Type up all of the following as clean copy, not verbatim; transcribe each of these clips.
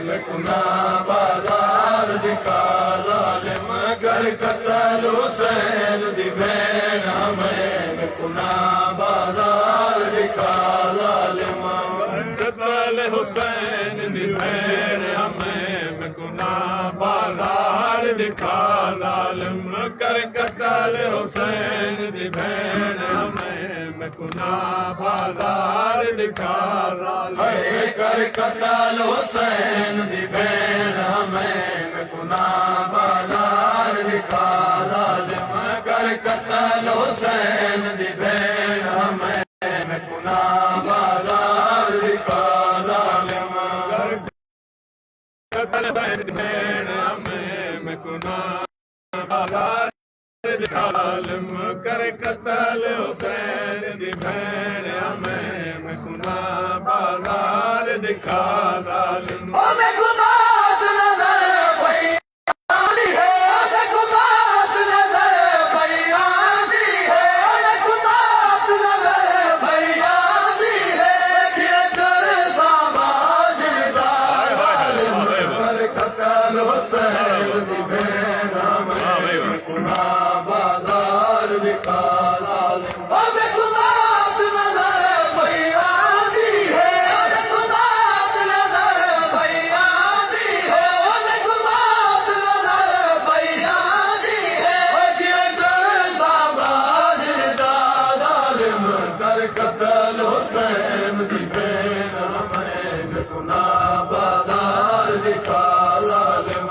मैं कुना बाजार दिखा जालिम कर कतल हुसैन दी भैन मैं कुना बाजार दिखा जालिम कतल हुसैन दी भैन मैं कुना बाजार दिखा जालिम कर कतल हुसैन दी भैन मैं कुना बाजार दिखा जालिम कर कतल हुसैन दी भैन मैं कुना बाजार दिखा जालिम कर कतल हुसैन दी भैन मैं कुना बाजार दिखा जालिम कतल भैन मैं कुना बाजार दिखा जालिम कर कतल हुसैन दी भैन मैं कुना बाजार दिखा जालिम मैं गुमात नजर भैयानी है मैं गुमात नजर भैयानी है मैं गुमात नजर भैयानी है ये कर सामाज कर कतल हुसैन दी भैन मैं कुना बाजार दिखा जालिम मैं गुमात नजर भैयानी है मैं गुमात नजर भैयानी है मैं गुमात नजर भैयानी है ये कर सामाज जालिम कर कतल हुसैन दी भैन मैं कुना बाजार दिखा जालिम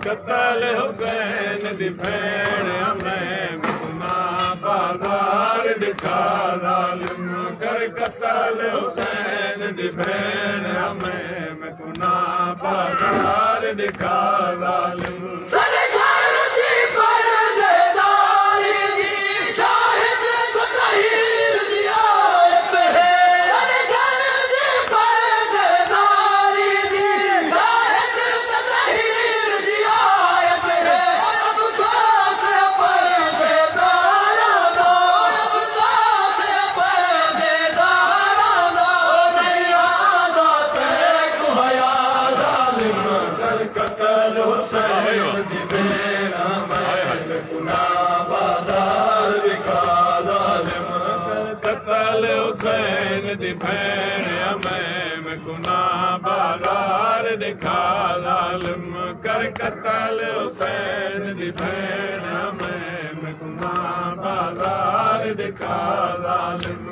कतल हुसैन दी भैन मैं कुना बाजार दिखा जालिम कर कतल हुसैन दी भैन मैं कुना बाजार दिखा जालिम सरकार दी पर्देदारी की शाहिद तहीर दिया है सरकार दी पर्देदारी की शाहिद तहीर दिया है अफसोस पर्देदारा दो अफसोस पर्देदारा दो नहीं आदत को हया जालिम कर कतल हुसैन दी भैन मैं कुना बाजार दिखा जालिम कतल हुसैन दी भैन मैं कुना बाजार दिखा जालिम कर कतल हुसैन दी भैन मैं कुना बाजार दिखा जालिम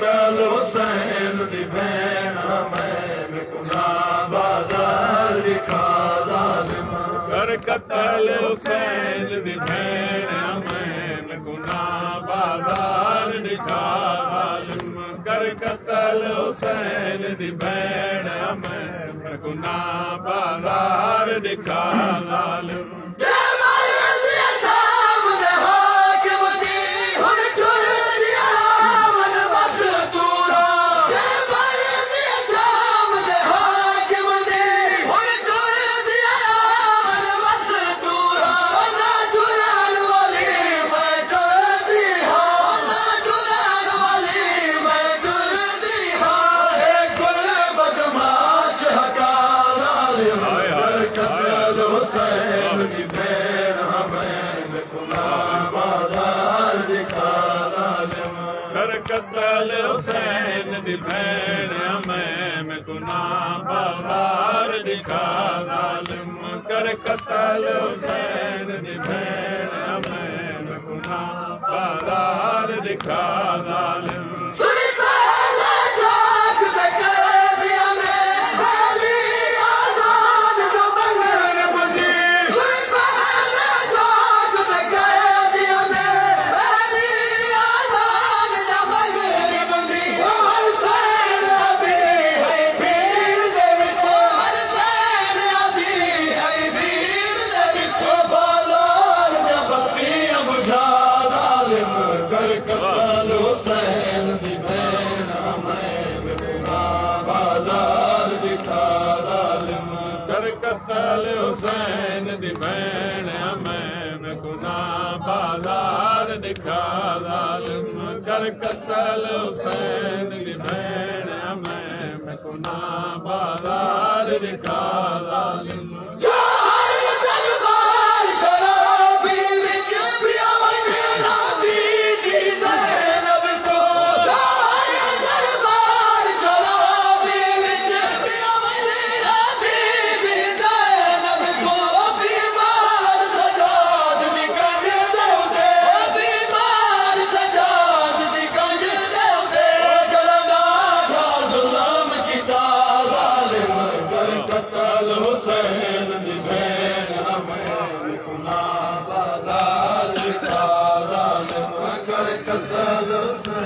कतल हुसैन दी भैन मैं कुना बाजार दिखा जालिम कर कतल हुसैन दी भैन मैं कुना बाजार दिखा जालिम कर कतल हुसैन दी भैन मैं कुना बाजार दिखा जालिम हुसैन दी भैन मैं कुना बाजार दिखा जालिम कर कतल हुसैन दी भैन मैं कुना बाजार दिखा जालिम कर कतल हुसैन दी भैन मैं कुना बाजार दिखा जालिम Hey, हुसैन दी भैन मैं गुना बाजार दिखा जालिम कर कत्ल हुसैन दी भैन मैं गुना बाजार दिखा जालिम कर कत्ल